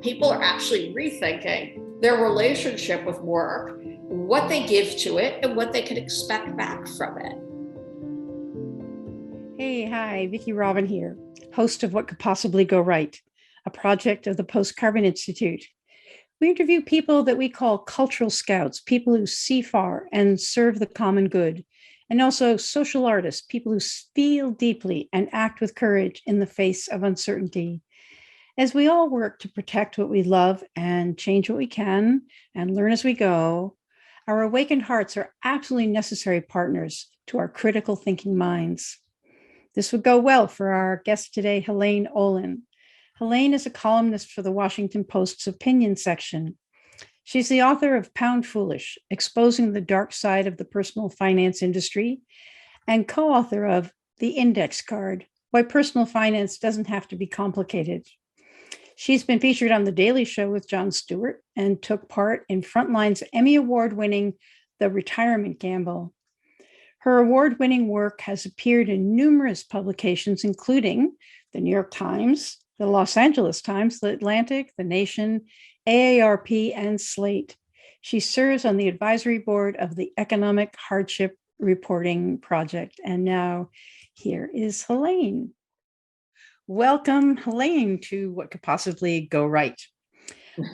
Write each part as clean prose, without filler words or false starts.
people are actually rethinking their relationship with work, what they give to it, and what they can expect back from it. Hey, hi, Vicki Robin here, host of What Could Possibly Go Right, a project of the Post-Carbon Institute. We interview people that we call cultural scouts, people who see far and serve the common good, and also social artists, people who feel deeply and act with courage in the face of uncertainty. As we all work to protect what we love and change what we can and learn as we go, our awakened hearts are absolutely necessary partners to our critical thinking minds. This would go well for our guest today, Helaine Olen. Helaine is a columnist for the Washington Post's opinion section. She's the author of Pound Foolish, Exposing the Dark Side of the Personal Finance Industry, and co-author of The Index Card, Why Personal Finance Doesn't Have to Be Complicated. She's been featured on The Daily Show with Jon Stewart and took part in Frontline's Emmy Award-winning The Retirement Gamble. Her award-winning work has appeared in numerous publications, including the New York Times, the Los Angeles Times, the Atlantic, the Nation, AARP, and Slate. She serves on the advisory board of the Economic Hardship Reporting Project. And now here is Helaine. Welcome, Helaine, to What Could Possibly Go Right.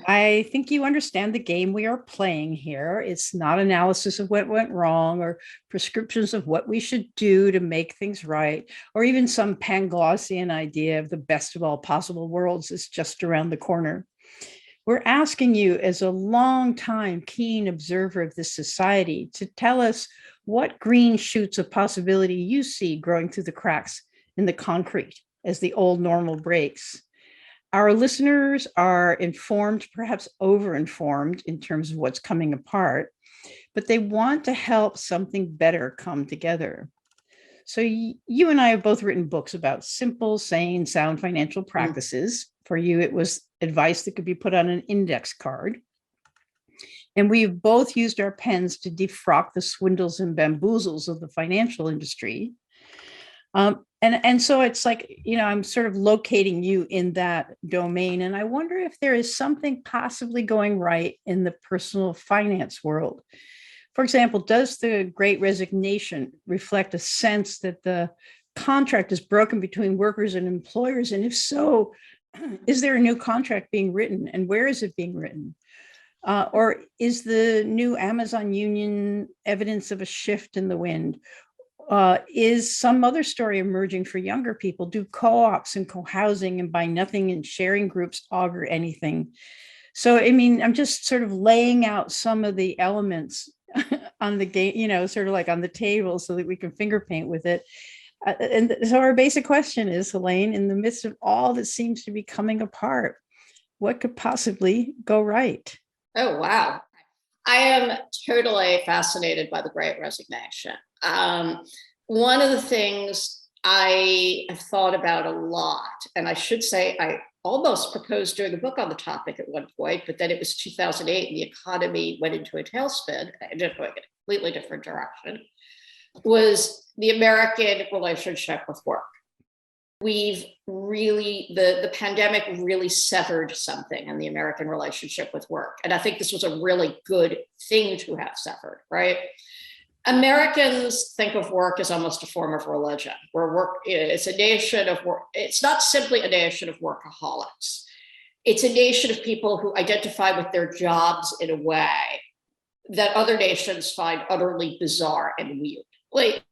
I think you understand the game we are playing here. It's not analysis of what went wrong or prescriptions of what we should do to make things right, or even some Panglossian idea of the best of all possible worlds is just around the corner. We're asking you, as a long-time keen observer of this society, to tell us what green shoots of possibility you see growing through the cracks in the concrete as the old normal breaks. Our listeners are informed, perhaps over-informed in terms of what's coming apart, but they want to help something better come together. So you and I have both written books about simple, sane, sound financial practices. For you, it was advice that could be put on an index card. And we've both used our pens to defrock the swindles and bamboozles of the financial industry. And so it's like, I'm sort of locating you in that domain. And I wonder if there is something possibly going right in the personal finance world. For example, does the Great Resignation reflect a sense that the contract is broken between workers and employers? And if so, is there a new contract being written, and where is it being written? Or is the new Amazon union evidence of a shift in the wind? Is some other story emerging for younger people? Do co-ops and co-housing and buy nothing and sharing groups augur anything? So, I'm just sort of laying out some of the elements on the game, sort of like on the table so that we can finger paint with it. And so our basic question is, Helaine, in the midst of all that seems to be coming apart, what could possibly go right? Oh, wow. I am totally fascinated by the Great Resignation. One of the things I have thought about a lot, and I should say I almost proposed doing a book on the topic at one point, but then it was 2008 and the economy went into a tailspin and just going in a completely different direction, was the American relationship with work. We've really, the pandemic really severed something in the American relationship with work. And I think this was a really good thing to have severed, right? Americans think of work as almost a form of religion, where work is a nation of work. It's not simply a nation of workaholics. It's a nation of people who identify with their jobs in a way that other nations find utterly bizarre and weird. Like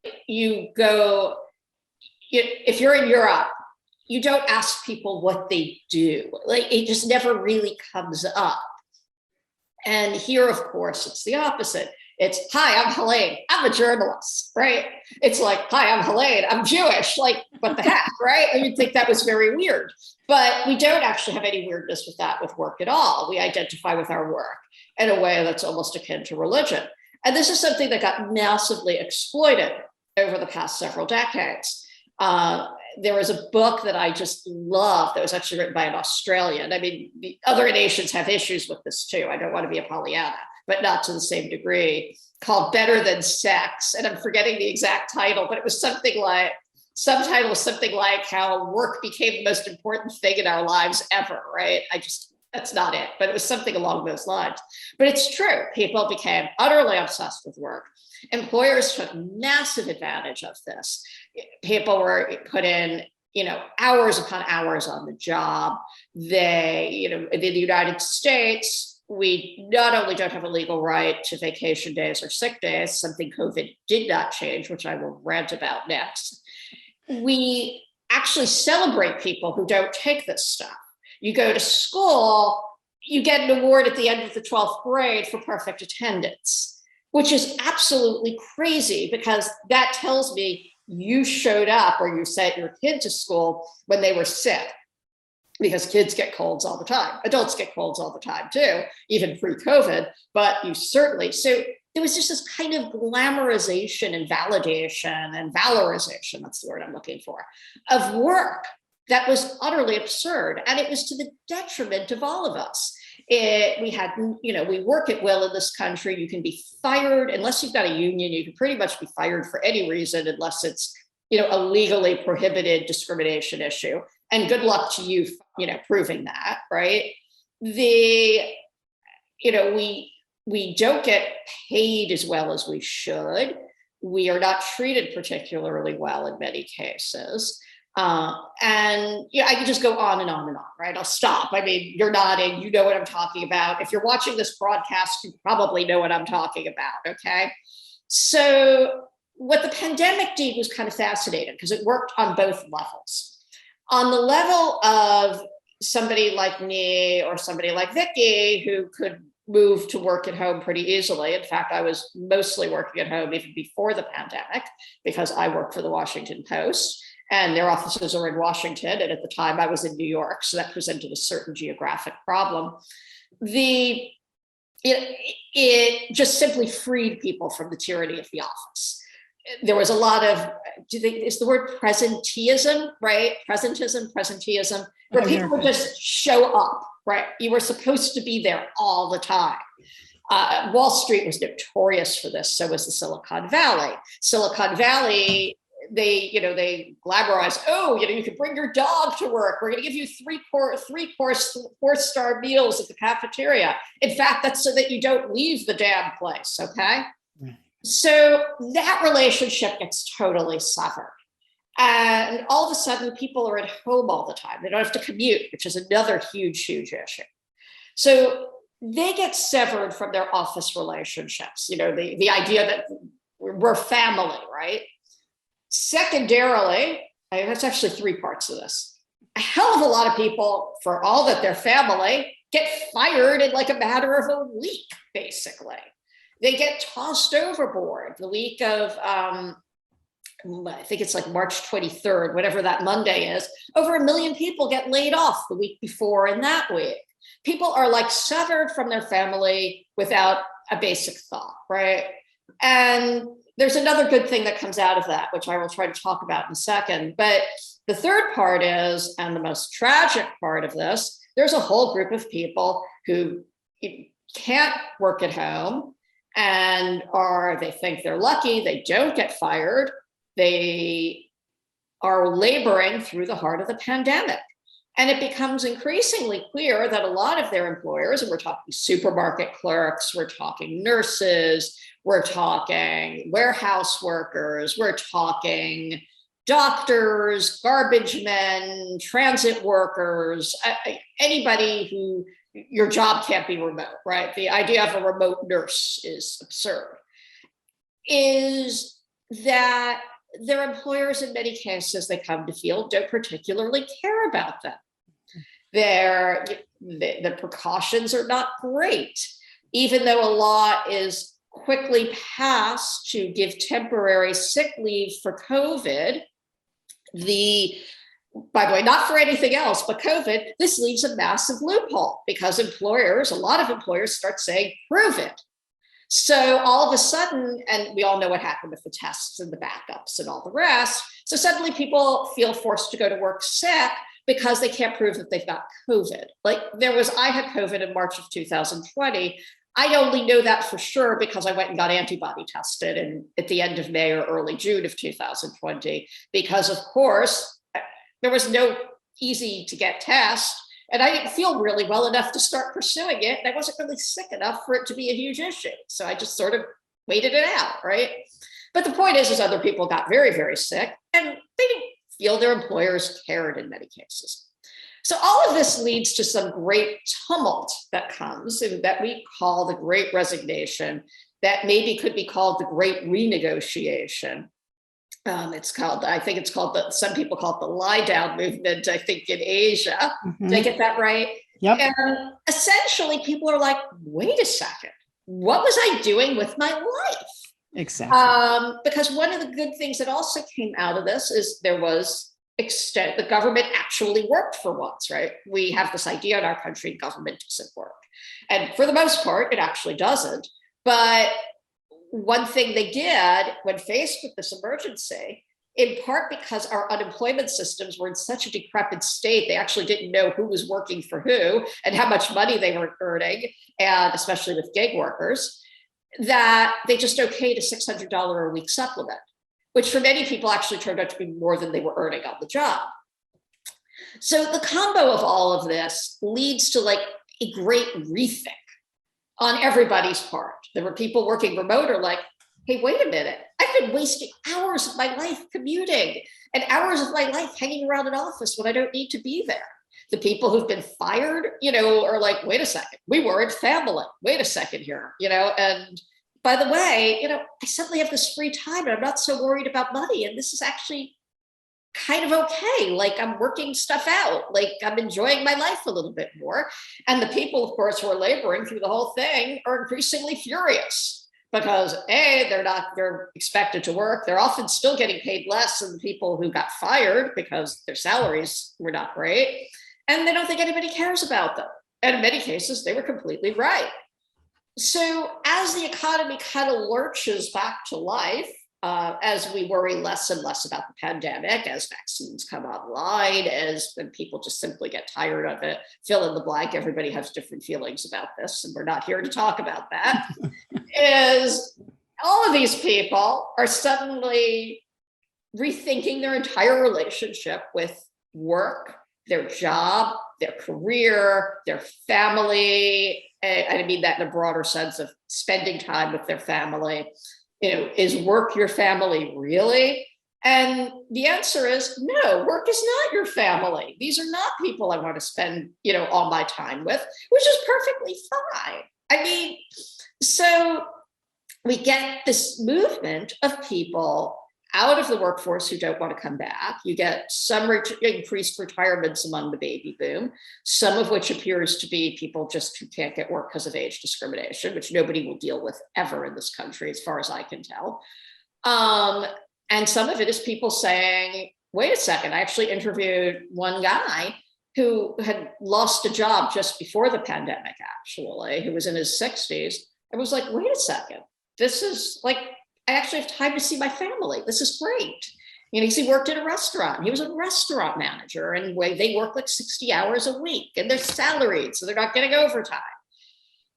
if you're in Europe, you don't ask people what they do. Like, it just never really comes up. And here, of course, it's the opposite. It's, hi, I'm Helaine. I'm a journalist, right? It's like, hi, I'm Helaine. I'm Jewish. Like, what the heck, right? And you'd think that was very weird. But we don't actually have any weirdness with that with work at all. We identify with our work in a way that's almost akin to religion. And this is something that got massively exploited over the past several decades. There was a book that I just love that was actually written by an Australian. The other nations have issues with this too. I don't want to be a Pollyanna, but not to the same degree, called Better Than Sex. And I'm forgetting the exact title, but it was something like how work became the most important thing in our lives ever, right? That's not it, but it was something along those lines. But it's true. People became utterly obsessed with work. Employers took massive advantage of this. People were put in, hours upon hours on the job. They, in the United States, we not only don't have a legal right to vacation days or sick days, something COVID did not change, which I will rant about next. We actually celebrate people who don't take this stuff. You go to school, you get an award at the end of the 12th grade for perfect attendance, which is absolutely crazy because that tells me you showed up or you sent your kid to school when they were sick, because kids get colds all the time. Adults get colds all the time too, even pre-COVID, but you certainly, so there was just this kind of glamorization and validation and valorization, that's the word I'm looking for, of work that was utterly absurd. And it was to the detriment of all of us. We work at will in this country. You can be fired unless you've got a union. You can pretty much be fired for any reason unless it's, a legally prohibited discrimination issue. And good luck to you, proving that, right? We don't get paid as well as we should. We are not treated particularly well in many cases. I could just go on and on and on, right? I'll stop. I mean, you're nodding, you know what I'm talking about. If you're watching this broadcast, you probably know what I'm talking about, okay? So what the pandemic did was kind of fascinating because it worked on both levels. On the level of somebody like me or somebody like Vicky who could move to work at home pretty easily. In fact, I was mostly working at home even before the pandemic because I work for the Washington Post. And their offices are in Washington. And at the time I was in New York. So that presented a certain geographic problem. It just simply freed people from the tyranny of the office. There was a lot of, is the word presenteeism, right? Presenteeism, where people would just show up, right? You were supposed to be there all the time. Wall Street was notorious for this. So was the Silicon Valley. Silicon Valley, they glamorize, you can bring your dog to work. We're going to give you three-course, four-star meals at the cafeteria. In fact, that's so that you don't leave the damn place, okay? Right. So that relationship gets totally severed. And all of a sudden, people are at home all the time. They don't have to commute, which is another huge, huge issue. So they get severed from their office relationships. The idea that we're family, right? Secondarily, that's actually three parts of this. A hell of a lot of people, for all that they're family, get fired in like a matter of a week, basically. They get tossed overboard the week of, I think it's like March 23rd, whatever that Monday is. Over 1 million people get laid off the week before and that week. People are like severed from their family without a basic thought, right? And there's another good thing that comes out of that, which I will try to talk about in a second. But the third part is, and the most tragic part of this, there's a whole group of people who can't work at home and they think they're lucky, they don't get fired, they are laboring through the heart of the pandemic. And it becomes increasingly clear that a lot of their employers, and we're talking supermarket clerks, we're talking nurses, we're talking warehouse workers, we're talking doctors, garbage men, transit workers, anybody who your job can't be remote, right? The idea of a remote nurse is absurd. Is that their employers, in many cases, they come to feel, don't particularly care about them. The precautions are not great, even though a law is quickly passed to give temporary sick leave for COVID. By the way, not for anything else, but COVID, this leaves a massive loophole because a lot of employers start saying, prove it. So all of a sudden, and we all know what happened with the tests and the backups and all the rest. So suddenly people feel forced to go to work sick because they can't prove that they've got COVID. I had COVID in March of 2020. I only know that for sure because I went and got antibody tested at the end of May or early June of 2020, because of course, there was no easy to get test. And I didn't feel really well enough to start pursuing it. And I wasn't really sick enough for it to be a huge issue. So I just sort of waited it out, right? But the point is other people got very, very sick and they didn't feel their employers cared in many cases. So all of this leads to some great tumult that comes and that we call the Great Resignation, that maybe could be called the Great Renegotiation. I think it's called, some people call it the lie down movement, I think in Asia. Did I get that right? Yep. And essentially people are like, wait a second, what was I doing with my life? Exactly. Because one of the good things that also came out of this is there was the government actually worked for once, right? We have this idea in our country, government doesn't work. And for the most part, it actually doesn't. But one thing they did when faced with this emergency, in part because our unemployment systems were in such a decrepit state, they actually didn't know who was working for who and how much money they were earning, and especially with gig workers, that they just okayed a $600 a week supplement, which for many people actually turned out to be more than they were earning on the job. So the combo of all of this leads to like a great rethink on everybody's part. There were people working remote are like, hey, wait a minute, I've been wasting hours of my life commuting and hours of my life hanging around an office when I don't need to be there. The people who've been fired, are like, wait a second, we weren't family. Wait a second here, and by the way, I suddenly have this free time and I'm not so worried about money. And this is actually kind of okay. Like I'm working stuff out, like I'm enjoying my life a little bit more. And the people, of course, who are laboring through the whole thing are increasingly furious because they're expected to work. They're often still getting paid less than the people who got fired because their salaries were not great. And they don't think anybody cares about them. And in many cases, they were completely right. So as the economy kind of lurches back to life, as we worry less and less about the pandemic, as vaccines come online, when people just simply get tired of it, fill in the blank, everybody has different feelings about this, and we're not here to talk about that, is all of these people are suddenly rethinking their entire relationship with work, their job, their career, their family. I mean that in a broader sense of spending time with their family. Is work your family really? And the answer is no, work is not your family. These are not people I want to spend, all my time with, which is perfectly fine. I mean, so we get this movement of people out of the workforce who don't want to come back. You get some increased retirements among the baby boom, some of which appears to be people just who can't get work because of age discrimination, which nobody will deal with ever in this country, as far as I can tell. And some of it is people saying, wait a second, I actually interviewed one guy who had lost a job just before the pandemic, actually, who was in his 60s. I was like, wait a second, this is like, I actually have time to see my family. This is great. Because he worked in a restaurant. He was a restaurant manager, and they work like 60 hours a week and they're salaried, so they're not getting overtime.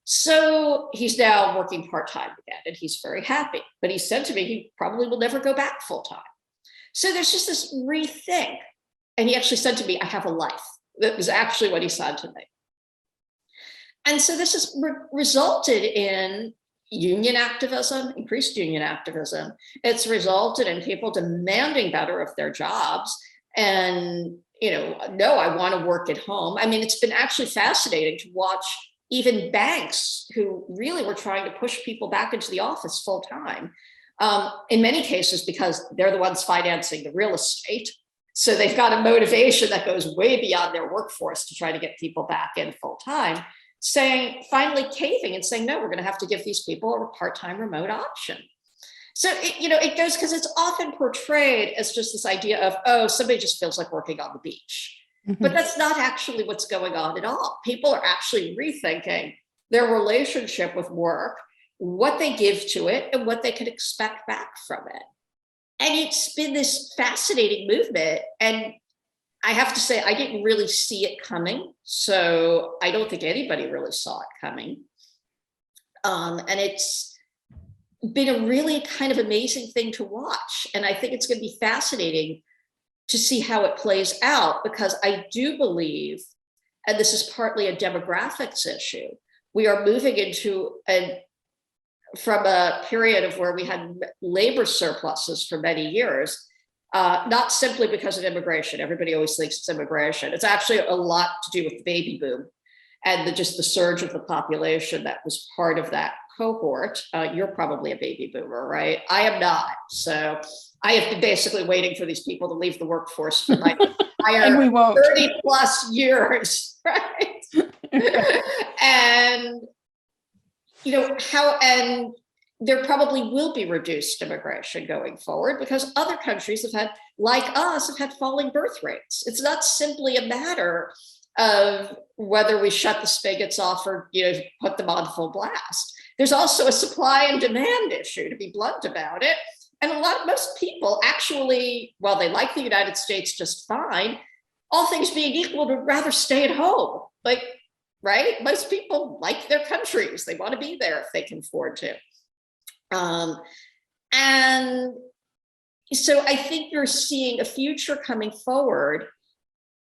So he's now working part-time again and he's very happy. But he said to me, he probably will never go back full-time. So there's just this rethink. And he actually said to me, I have a life. That was actually what he said to me. And so this has resulted in union activism, increased union activism. It's resulted in people demanding better of their jobs and, no, I want to work at home. I mean, it's been actually fascinating to watch even banks who really were trying to push people back into the office full time. In many cases, because they're the ones financing the real estate. So they've got a motivation that goes way beyond their workforce to try to get people back in full time. Finally caving and saying, no, we're going to have to give these people a part-time remote option. So, it goes because it's often portrayed as just this idea of, oh, somebody just feels like working on the beach. Mm-hmm. But that's not actually what's going on at all. People are actually rethinking their relationship with work, what they give to it, and what they can expect back from it. And it's been this fascinating movement. And I have to say, I didn't really see it coming. So I don't think anybody really saw it coming. And it's been a really kind of amazing thing to watch. And I think it's going to be fascinating to see how it plays out, because I do believe and this is partly a demographics issue. We are moving from a period of where we had labor surpluses for many years, not simply because of immigration. Everybody always thinks it's immigration. It's actually a lot to do with the baby boom and just the surge of the population that was part of that cohort. You're probably a baby boomer, right? I am not. So I have been basically waiting for these people to leave the workforce for my entire 30 plus years, right? And and there probably will be reduced immigration going forward because other countries like us, have had falling birth rates. It's not simply a matter of whether we shut the spigots off or put them on full blast. There's also a supply and demand issue, to be blunt about it. And most people actually, while they like the United States just fine, all things being equal, would rather stay at home. Right? Most people like their countries. They want to be there if they can afford to. And so I think you're seeing a future coming forward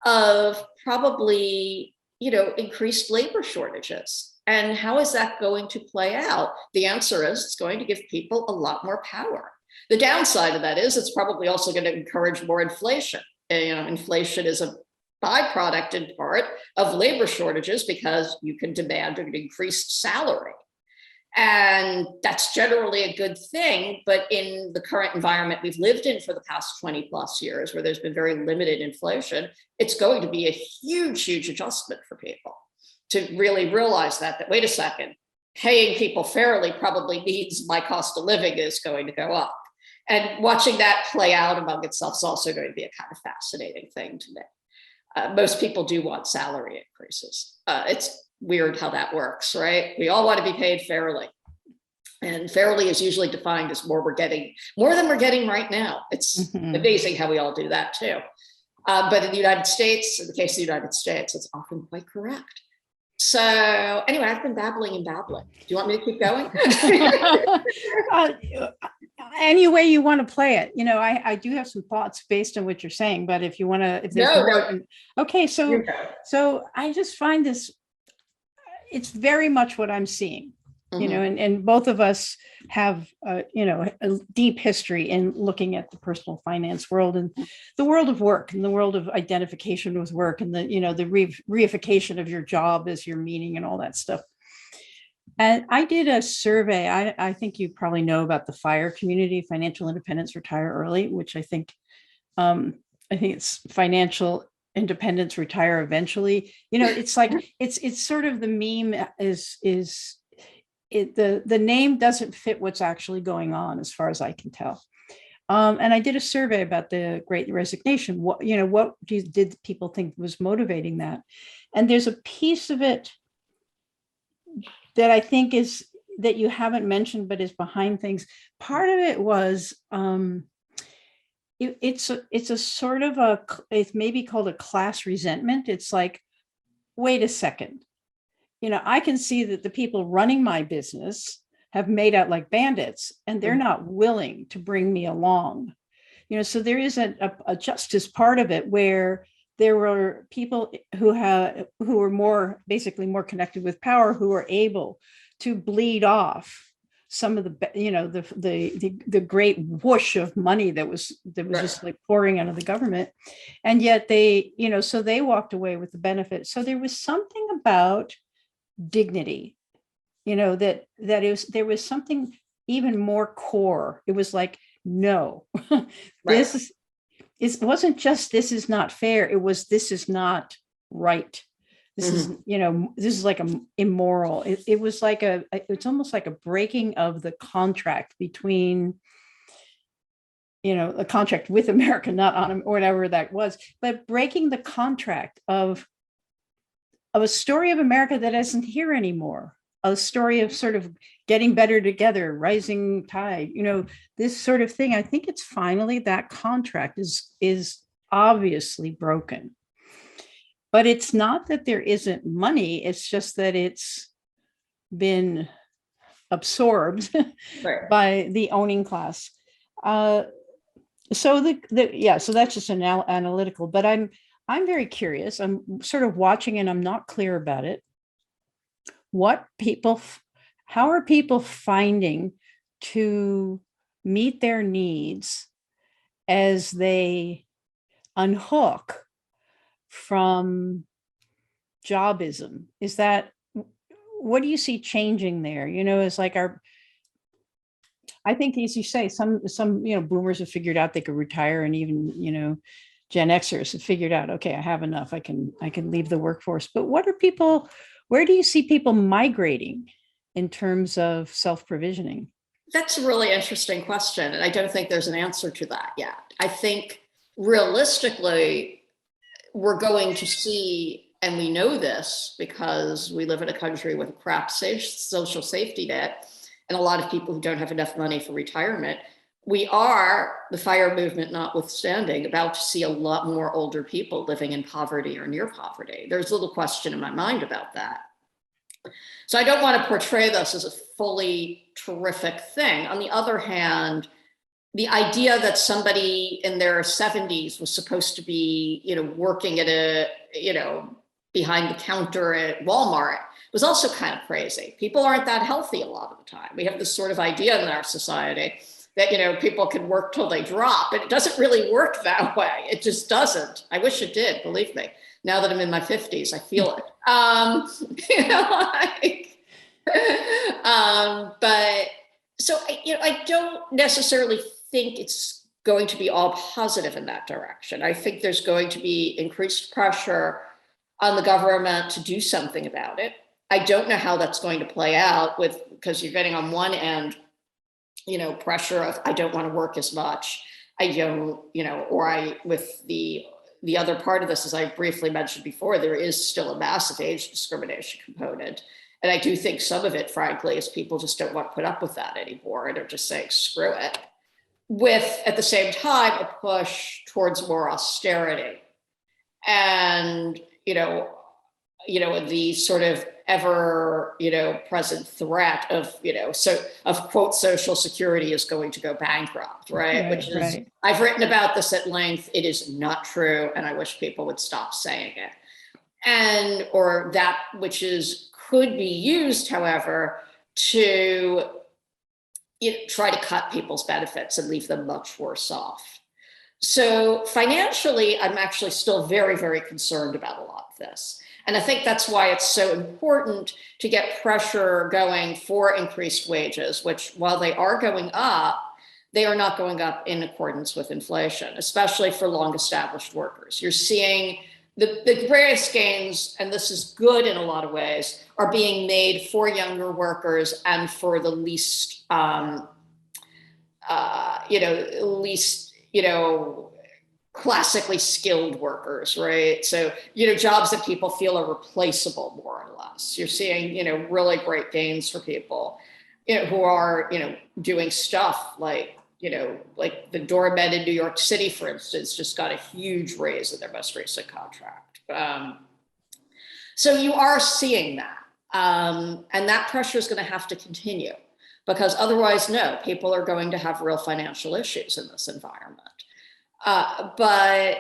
of probably, increased labor shortages. And how is that going to play out? The answer is it's going to give people a lot more power. The downside of that is it's probably also going to encourage more inflation. Inflation is a byproduct in part of labor shortages because you can demand an increased salary. And that's generally a good thing. But in the current environment we've lived in for the past 20 plus years, where there's been very limited inflation, it's going to be a huge, huge adjustment for people to really realize that wait a second, paying people fairly probably means my cost of living is going to go up. And watching that play out among itself is also going to be a kind of fascinating thing to me. Most people do want salary increases. It's weird how that works, right? We all want to be paid fairly. And fairly is usually defined as more than we're getting right now. It's amazing how we all do that too. But in the United States, in the case of the United States, it's often quite correct. So anyway, I've been babbling and babbling. Do you want me to keep going? Any way you want to play it. I do have some thoughts based on what you're saying, but if you want to, if there's more, okay. So I just find this, it's very much what I'm seeing, and both of us have, a deep history in looking at the personal finance world and the world of work and the world of identification with work and the reification of your job as your meaning and all that stuff. And I did a survey. I think you probably know about the FIRE community, Financial Independence Retire Early, which I think it's Financial Independence Retire Eventually. It's like it's sort of the meme the name doesn't fit what's actually going on as far as I can tell. And I did a survey about the Great Resignation. What did people think was motivating that? And there's a piece of it that I think is that you haven't mentioned, but is behind things. Part of it was it's a sort of it's maybe called a class resentment. It's like, wait a second, I can see that the people running my business have made out like bandits, and they're not willing to bring me along. So there is a justice part of it where there were people who were more connected with power, who were able to bleed off some of the great whoosh of money that was just like pouring out of the government, and yet they so they walked away with the benefit. So there was something about dignity, there was something even more core. It was like, no, it wasn't just this is not fair. It was this is not right. This is this is like immoral. It was like it's almost like a breaking of the contract between a contract with America, not on or whatever that was, but breaking the contract of a story of America that isn't here anymore. A story of sort of getting better together, rising tide, this sort of thing. I think it's finally that contract is obviously broken. But it's not that there isn't money, it's just that it's been absorbed by the owning class. So that's just analytical, but I'm very curious. I'm sort of watching and I'm not clear about it. How are people finding to meet their needs as they unhook from jobism? What do you see changing there? It's like I think, as you say, some boomers have figured out they could retire, and even Gen Xers have figured out, okay, I have enough. I can leave the workforce. But where do you see people migrating in terms of self-provisioning? That's a really interesting question, and I don't think there's an answer to that yet. I think realistically, we're going to see, and we know this because we live in a country with a crap social safety net, and a lot of people who don't have enough money for retirement. We are, the FIRE movement notwithstanding, about to see a lot more older people living in poverty or near poverty. There's little question in my mind about that. So I don't want to portray this as a fully terrific thing. On the other hand, the idea that somebody in their 70s was supposed to be, working at behind the counter at Walmart was also kind of crazy. People aren't that healthy a lot of the time. We have this sort of idea in our society that, people can work till they drop, but it doesn't really work that way. It just doesn't. I wish it did, believe me. Now that I'm in my 50s, I feel it. But so, I don't necessarily think it's going to be all positive in that direction. I think there's going to be increased pressure on the government to do something about it. I don't know how that's going to play out because you're getting on one end, pressure of, I don't want to work as much. With the other part of this, as I briefly mentioned before, there is still a massive age discrimination component. And I do think some of it, frankly, is people just don't want to put up with that anymore and are just saying, screw it. With, at the same time, a push towards more austerity. And, the sort of ever, present threat of, quote, Social Security is going to go bankrupt, right? Which is, right. I've written about this at length. It is not true. And I wish people would stop saying it. Or that which could be used, however, to try to cut people's benefits and leave them much worse off. So financially, I'm actually still very, very concerned about a lot of this. And I think that's why it's so important to get pressure going for increased wages, which, while they are going up, they are not going up in accordance with inflation, especially for long established workers. You're seeing the greatest gains, and this is good in a lot of ways, are being made for younger workers and for the least classically skilled workers, right? So, jobs that people feel are replaceable, more or less. You're seeing, really great gains for people, who are, doing stuff like the doormen in New York City, for instance, just got a huge raise in their most recent contract. So you are seeing that. And that pressure is going to have to continue, because otherwise, no, people are going to have real financial issues in this environment. But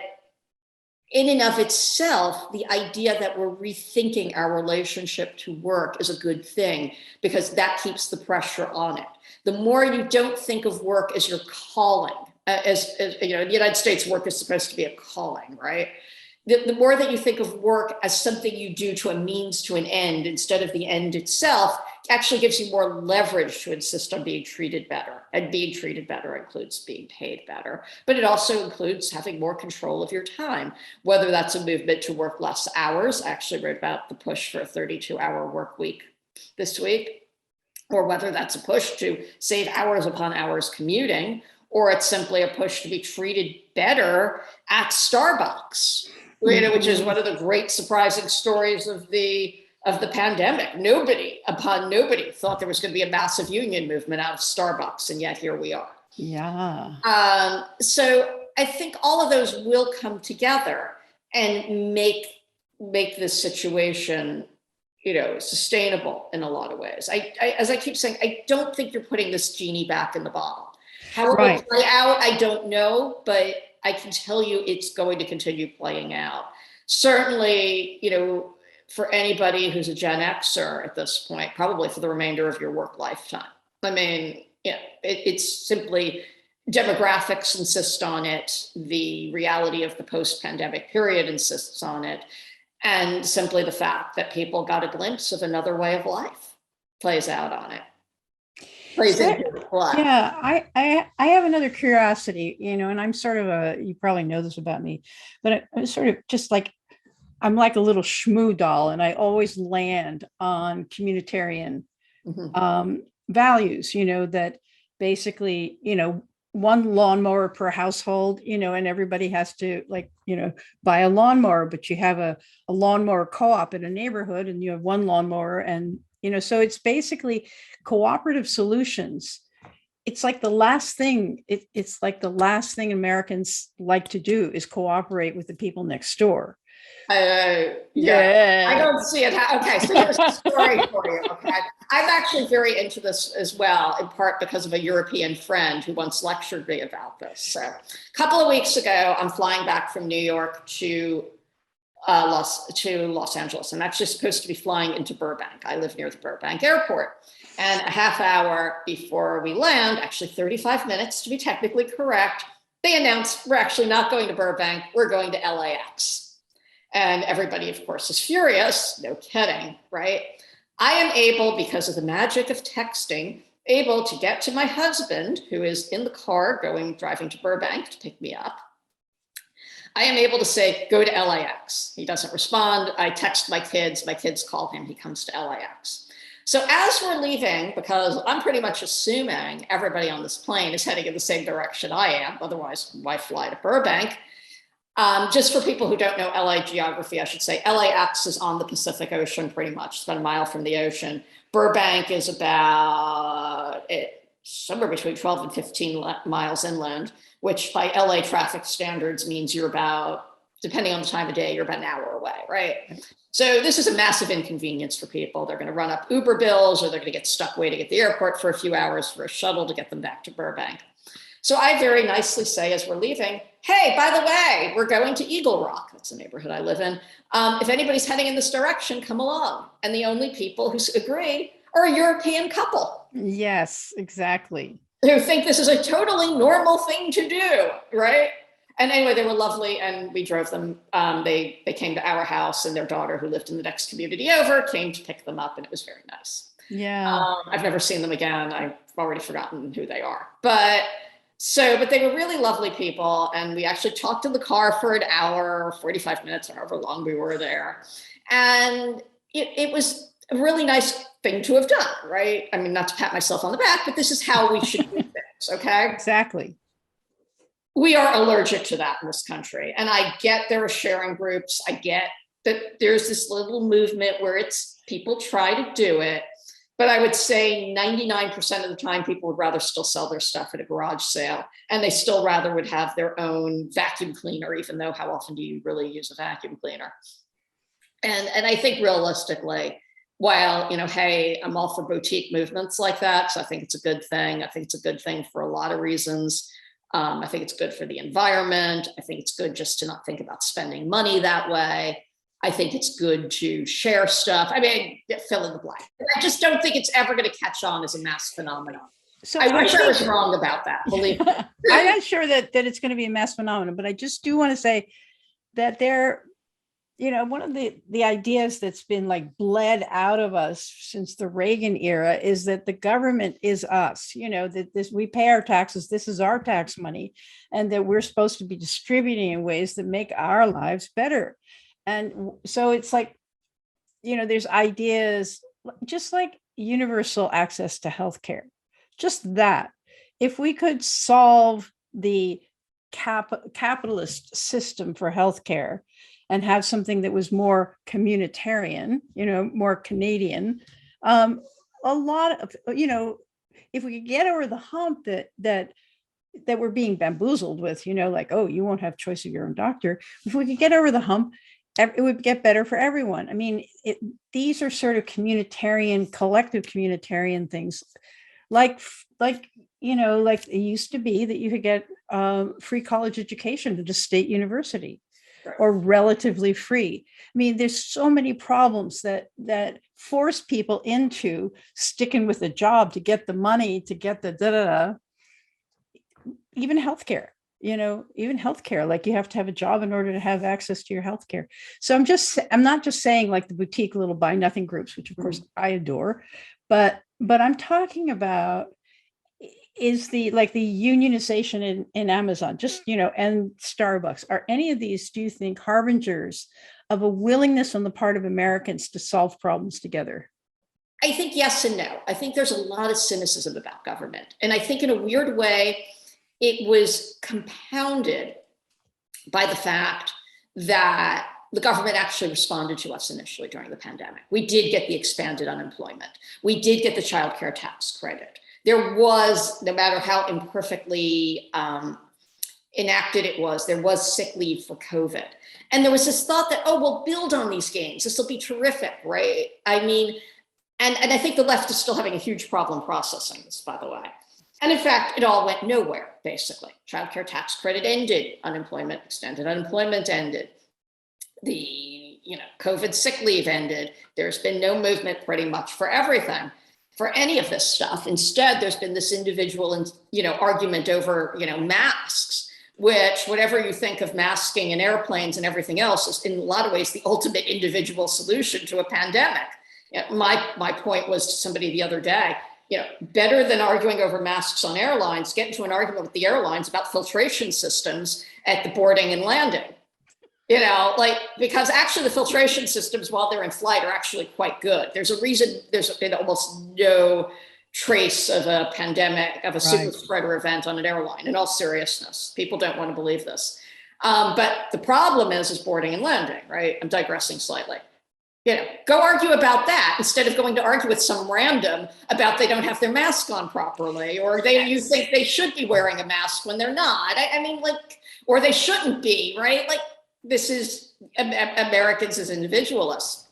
in and of itself, the idea that we're rethinking our relationship to work is a good thing, because that keeps the pressure on it. The more you don't think of work as your calling, as in the United States, work is supposed to be a calling, right? The more that you think of work as something you do to a means to an end instead of the end itself, actually gives you more leverage to insist on being treated better. And being treated better includes being paid better, but it also includes having more control of your time, whether that's a movement to work less hours. I actually wrote about the push for a 32-hour work week this week, or whether that's a push to save hours upon hours commuting, or it's simply a push to be treated better at Starbucks, which is one of the great surprising stories of the pandemic. Nobody thought there was going to be a massive union movement out of Starbucks, and yet here we are. Yeah. So I think all of those will come together and make this situation, sustainable in a lot of ways. As I keep saying, I don't think you're putting this genie back in the bottle. How it will play out, I don't know, but I can tell you it's going to continue playing out. certainly, for anybody who's a Gen Xer at this point, probably for the remainder of your work lifetime. I mean, it's simply demographics insist on it. The reality of the post-pandemic period insists on it. And simply the fact that people got a glimpse of another way of life plays out on it. Yeah, I have another curiosity, and I'm sort of you probably know this about me, but I'm sort of just like, I'm like a little shmoo doll, and I always land on communitarian values, that basically, one lawnmower per household, and everybody has to buy a lawnmower, but you have a lawnmower co-op in a neighborhood and you have one lawnmower, and so it's basically cooperative solutions. It's like the last thing, it's like the last thing Americans like to do is cooperate with the people next door. Yeah, I don't see it. Okay, so here's a story for you. Okay, I'm actually very into this as well, in part because of a European friend who once lectured me about this. So a couple of weeks ago, I'm flying back from New York to Los Angeles. I'm actually supposed to be flying into Burbank. I live near the Burbank airport. And a half hour before we land, actually 35 minutes to be technically correct, they announced we're actually not going to Burbank, we're going to LAX. And everybody, of course, is furious. No kidding, right? I am able, because of the magic of texting, able to get to my husband, who is in the car driving to Burbank to pick me up. I am able to say, go to LAX. He doesn't respond. I text my kids call him, he comes to LAX. So as we're leaving, because I'm pretty much assuming everybody on this plane is heading in the same direction I am, otherwise why fly to Burbank? Just for people who don't know LA geography, I should say LAX is on the Pacific Ocean pretty much. It's about a mile from the ocean. Burbank is about somewhere between 12 and 15 miles inland, which by LA traffic standards means you're about, depending on the time of day, you're about an hour away, right? So this is a massive inconvenience for people. They're going to run up Uber bills, or they're going to get stuck waiting at the airport for a few hours for a shuttle to get them back to Burbank. So I very nicely say as we're leaving, hey, by the way, we're going to Eagle Rock. That's the neighborhood I live in. If anybody's heading in this direction, come along. And the only people who agree are a European couple. Yes, exactly. Who think this is a totally normal thing to do, right? And anyway, they were lovely, and we drove them. They came to our house, and their daughter, who lived in the next community over, came to pick them up, and it was very nice. Yeah. I've never seen them again. I've already forgotten who they are. But they were really lovely people, and we actually talked in the car for an hour, 45 minutes, however long we were there. And it was a really nice thing to have done, right? I mean, not to pat myself on the back, but this is how we should do things, okay? Exactly. We are allergic to that in this country. And I get there are sharing groups. I get that there's this little movement where it's people try to do it. But I would say 99% of the time, people would rather still sell their stuff at a garage sale. And they still rather would have their own vacuum cleaner, even though how often do you really use a vacuum cleaner? And I think realistically, while, hey, I'm all for boutique movements like that. So I think it's a good thing. I think it's a good thing for a lot of reasons. I think it's good for the environment. I think it's good just to not think about spending money that way. I think it's good to share stuff. I mean, fill in the blank. I just don't think it's ever going to catch on as a mass phenomenon. So I wish I was wrong about that, believe me. I'm not sure that it's going to be a mass phenomenon, but I just do want to say that one of the ideas that's been like bled out of us since the Reagan era is that the government is us, that we pay our taxes, this is our tax money, and that we're supposed to be distributing in ways that make our lives better. And so it's like, there's ideas just like universal access to healthcare, just that. If we could solve the capitalist system for healthcare and have something that was more communitarian, more Canadian, a lot of, if we could get over the hump that we're being bamboozled with, like, oh, you won't have choice of your own doctor. If we could get over the hump, it would get better for everyone. I mean, these are sort of communitarian, collective communitarian things, like it used to be that you could get free college education at a state university. or relatively free. I mean, there's so many problems that force people into sticking with a job to get the money, to get the da-da-da. Even healthcare, even healthcare, like you have to have a job in order to have access to your healthcare. So I'm not just saying like the boutique little buy nothing groups, which of course I adore, but I'm talking about is the unionization in Amazon, just, and Starbucks. Are any of these, do you think, harbingers of a willingness on the part of Americans to solve problems together? I think yes and no. I think there's a lot of cynicism about government. And I think in a weird way, it was compounded by the fact that the government actually responded to us initially during the pandemic. We did get the expanded unemployment. We did get the child care tax credit. There was, no matter how imperfectly enacted it was, there was sick leave for COVID. And there was this thought that, oh, we'll build on these gains. This will be terrific, right? I mean, and I think the left is still having a huge problem processing this, by the way. And in fact, it all went nowhere, basically. Child care tax credit ended, unemployment, extended unemployment ended. The COVID sick leave ended. There's been no movement pretty much for everything, for any of this stuff. Instead, there's been this individual argument over masks, which, whatever you think of masking and airplanes and everything else, is in a lot of ways the ultimate individual solution to a pandemic. My point was to somebody the other day, better than arguing over masks on airlines, get into an argument with the airlines about filtration systems at the boarding and landing. Because actually the filtration systems, while they're in flight, are actually quite good. There's a reason there's been almost no trace of a pandemic, of a super spreader event on an airline, in all seriousness. People don't want to believe this. But the problem is boarding and landing, right? I'm digressing slightly. Go argue about that instead of going to argue with some random about they don't have their mask on properly, or you think they should be wearing a mask when they're not. Or they shouldn't be, right? This is Americans as individualists.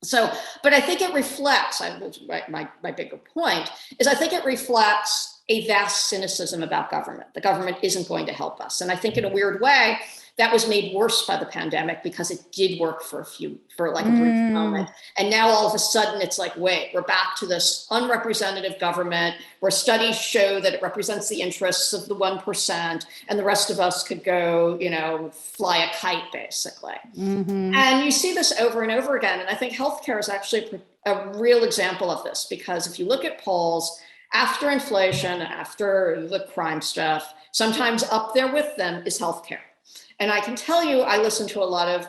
So, but I think it reflects, my bigger point is I think it reflects a vast cynicism about government. The government isn't going to help us. And I think in a weird way, that was made worse by the pandemic because it did work for a brief moment. And now all of a sudden it's like, wait, we're back to this unrepresentative government where studies show that it represents the interests of the 1% and the rest of us could go, fly a kite basically. And you see this over and over again. And I think healthcare is actually a real example of this, because if you look at polls after inflation, after the crime stuff, sometimes up there with them is healthcare. And I can tell you, I listen to a lot of,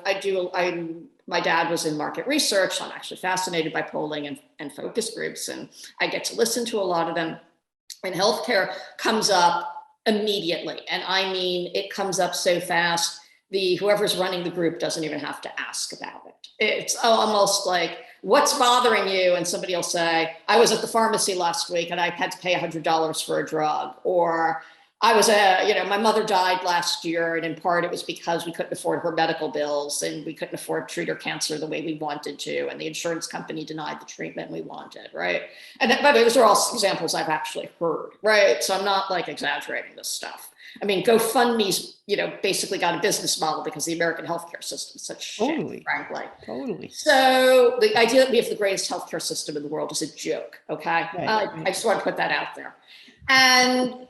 my dad was in market research, so I'm actually fascinated by polling and focus groups, and I get to listen to a lot of them. And healthcare comes up immediately. And I mean, it comes up so fast, whoever's running the group doesn't even have to ask about it. It's almost like, what's bothering you? And somebody will say, I was at the pharmacy last week and I had to pay $100 for a drug. Or I was my mother died last year, and in part it was because we couldn't afford her medical bills and we couldn't afford to treat her cancer the way we wanted to, and the insurance company denied the treatment we wanted, right? And by the way, those are all examples I've actually heard, right? So I'm not exaggerating this stuff. I mean, GoFundMe's, basically got a business model because the American healthcare system is such shit, frankly. Totally. So the idea that we have the greatest healthcare system in the world is a joke, okay? I just want to put that out there. And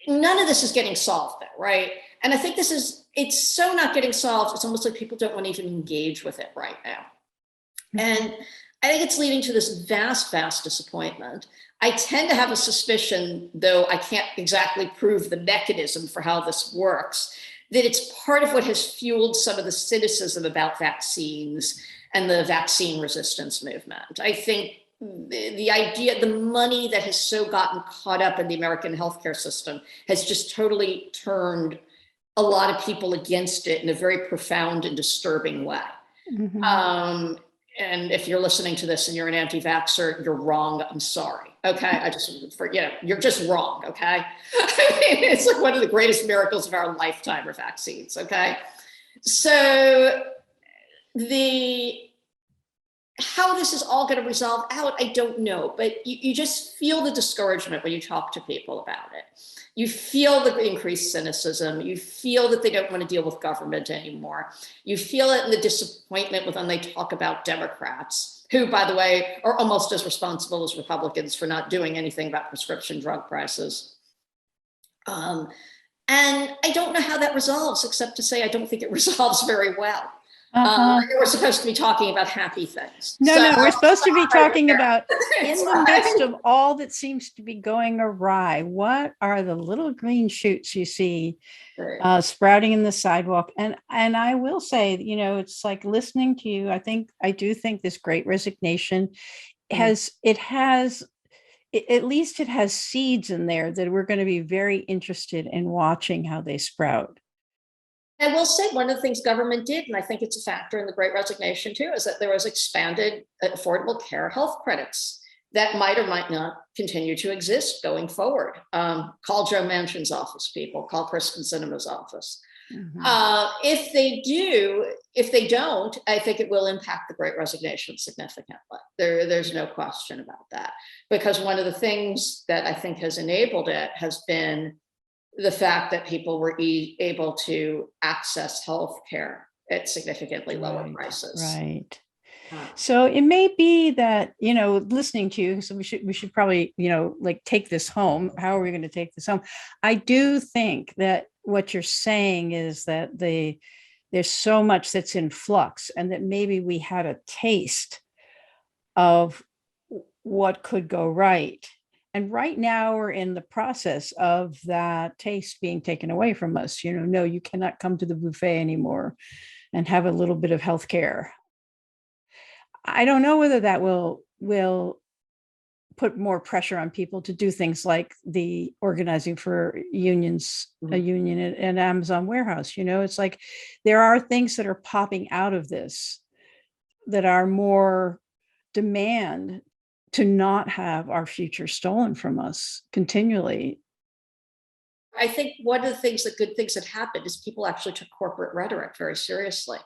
none of this is getting solved though, right? And I think it's so not getting solved. It's almost like people don't want to even engage with it right now. And I think it's leading to this vast, vast disappointment. I tend to have a suspicion, though I can't exactly prove the mechanism for how this works, that it's part of what has fueled some of the cynicism about vaccines and the vaccine resistance movement. I think the idea, the money that has so gotten caught up in the American healthcare system has just totally turned a lot of people against it in a very profound and disturbing way. And if you're listening to this and you're an anti-vaxxer, you're wrong. I'm sorry. Okay. You're just wrong. Okay. I mean, it's like one of the greatest miracles of our lifetime are vaccines. Okay. So how this is all going to resolve out, I don't know, but you just feel the discouragement when you talk to people about it. You feel the increased cynicism. You feel that they don't want to deal with government anymore. You feel it in the disappointment when they talk about Democrats, who, by the way, are almost as responsible as Republicans for not doing anything about prescription drug prices. And I don't know how that resolves, except to say I don't think it resolves very well. We're supposed to be talking about happy things. No, we're supposed to be talking about in the midst of all that seems to be going awry, what are the little green shoots you see sprouting in the sidewalk? And I will say, it's like listening to you. I do think this Great Resignation at least it has seeds in there that we're going to be very interested in watching how they sprout. I will say one of the things government did, and I think it's a factor in the Great Resignation too, is that there was expanded affordable care health credits that might or might not continue to exist going forward. Call Joe Manchin's office, people, call Kristen Sinema's office. Mm-hmm. If they don't, I think it will impact the Great Resignation significantly. There's no question about that, because one of the things that I think has enabled it has been the fact that people were able to access health care at significantly lower prices. Right. So it may be that, listening to you, so we should probably, take this home. How are we going to take this home? I do think that what you're saying is that there's so much that's in flux, and that maybe we had a taste of what could go right. And right now we're in the process of that taste being taken away from us. No, you cannot come to the buffet anymore and have a little bit of health care. I don't know whether that will put more pressure on people to do things like the organizing for unions, a union at an Amazon warehouse. It's like there are things that are popping out of this that are more demand to not have our future stolen from us continually. I think one of the good things that happened is people actually took corporate rhetoric very seriously.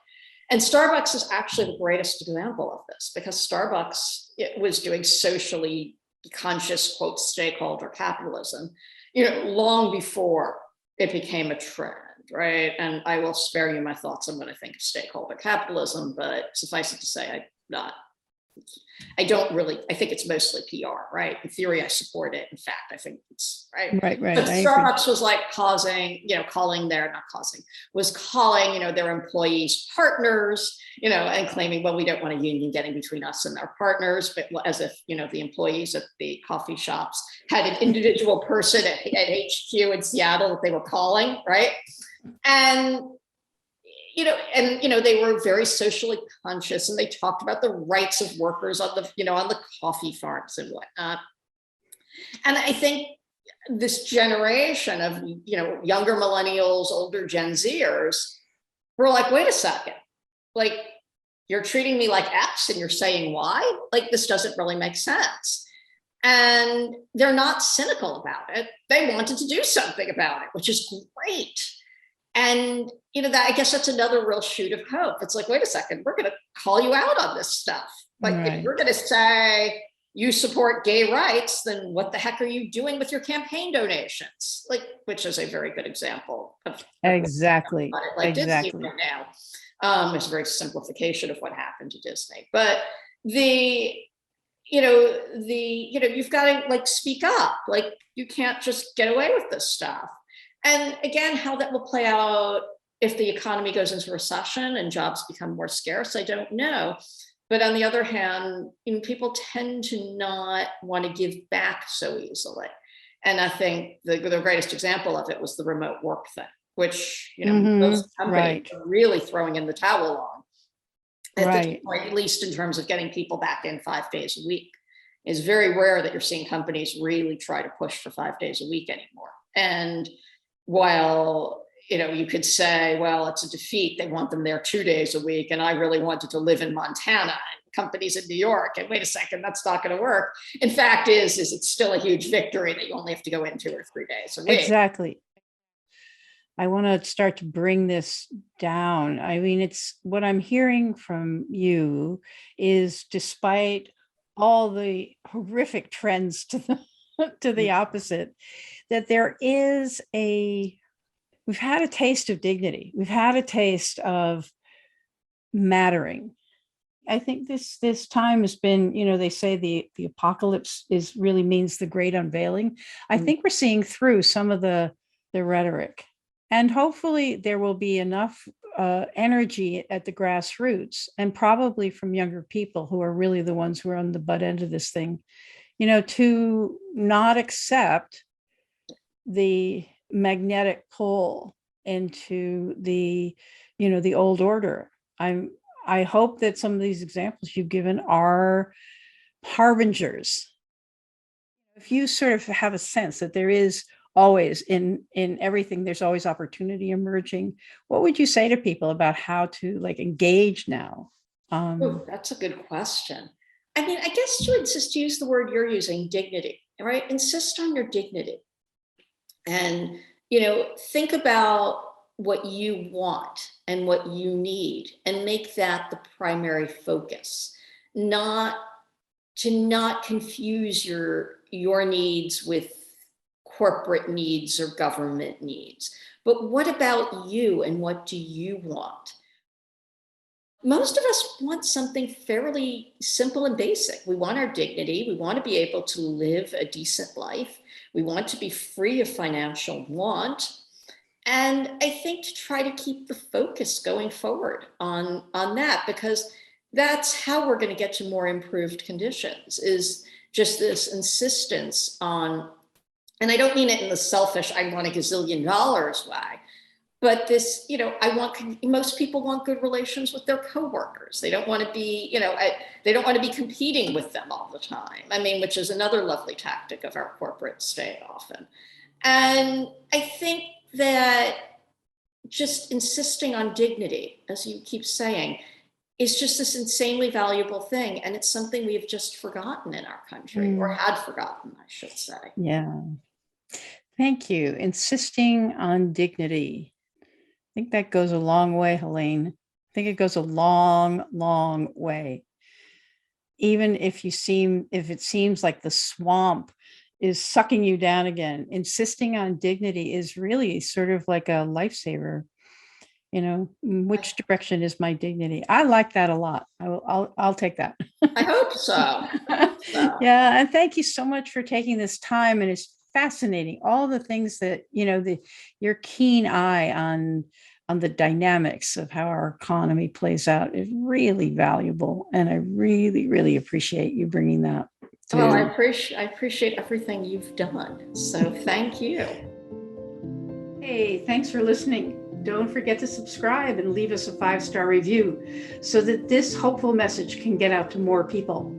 And Starbucks is actually the greatest example of this, because Starbucks was doing socially conscious, quote, stakeholder capitalism, long before it became a trend, right? And I will spare you my thoughts on what I think of stakeholder capitalism, but suffice it to say, I think it's mostly PR, right? In theory, I support it. In fact, I think it's right. Right. But Starbucks was like calling their employees partners, and claiming, well, we don't want a union getting between us and our partners, but as if, the employees at the coffee shops had an individual person at HQ in Seattle that they were calling, right? And they were very socially conscious, and they talked about the rights of workers on the coffee farms and whatnot. And I think this generation of, younger millennials, older Gen Zers were like, wait a second, like, you're treating me like X and you're saying Y? Like, this doesn't really make sense. And they're not cynical about it. They wanted to do something about it, which is great. And, I guess that's another real shoot of hope. It's like, wait a second, we're going to call you out on this stuff. Like, if you're going to say you support gay rights, then what the heck are you doing with your campaign donations? Like, which is a very good example of exactly. Disney right now. It's a very simplification of what happened to Disney. But you've got to speak up. Like, you can't just get away with this stuff. And again, how that will play out if the economy goes into recession and jobs become more scarce, I don't know. But on the other hand, people tend to not want to give back so easily. And I think the greatest example of it was the remote work thing, which, most companies are really throwing in the towel on at this point, at least in terms of getting people back in 5 days a week. It's very rare that you're seeing companies really try to push for 5 days a week anymore. And while, you could say, well, it's a defeat, they want them there 2 days a week, and I really wanted to live in Montana, and companies in New York, and wait a second, that's not going to work. In fact, is it's still a huge victory that you only have to go in 2 or 3 days a week. Exactly. I want to start to bring this down. I mean, it's what I'm hearing from you is, despite all the horrific trends to the opposite, that we've had a taste of dignity. We've had a taste of mattering. I think this time has been, they say the apocalypse really means the great unveiling. I think we're seeing through some of the rhetoric, and hopefully there will be enough energy at the grassroots, and probably from younger people who are really the ones who are on the butt end of this thing, to not accept the magnetic pull into the old order. I hope that some of these examples you've given are harbingers. If you sort of have a sense that there is always in everything, there's always opportunity emerging, what would you say to people about how to engage now? That's a good question. I mean, I guess to use the word you're using, dignity, right? Insist on your dignity. And, think about what you want and what you need, and make that the primary focus. Not confuse your needs with corporate needs or government needs. But what about you, and what do you want? Most of us want something fairly simple and basic. We want our dignity. We want to be able to live a decent life. We want to be free of financial want. And I think to try to keep the focus going forward on that, because that's how we're going to get to more improved conditions, is just this insistence on, and I don't mean it in the selfish, I want a gazillion dollars way, but this, most people want good relations with their coworkers. They don't want to be, they don't want to be competing with them all the time. I mean, which is another lovely tactic of our corporate state often. And I think that just insisting on dignity, as you keep saying, is just this insanely valuable thing. And it's something we've just forgotten in our country, or had forgotten, I should say. Yeah. Thank you. Insisting on dignity. I think that goes a long way, Helaine. I think it goes a long, long way. Even if it seems like the swamp is sucking you down again, insisting on dignity is really sort of like a lifesaver. Which direction is my dignity? I like that a lot. I'll take that. I hope so. Yeah, and thank you so much for taking this time. And it's fascinating, all the things that your keen eye on the dynamics of how our economy plays out is really valuable, and I really, really appreciate you bringing that. Well, I appreciate everything you've done. So thank you. Hey, thanks for listening. Don't forget to subscribe and leave us a 5-star review so that this hopeful message can get out to more people.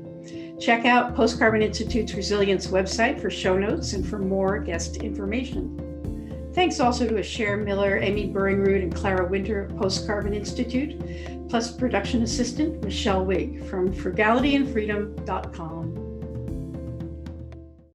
Check out Post Carbon Institute's Resilience website for show notes and for more guest information. Thanks also to Asher Miller, Amy Burringroot, and Clara Winter of Post Carbon Institute, plus production assistant Michelle Wigg from frugalityandfreedom.com.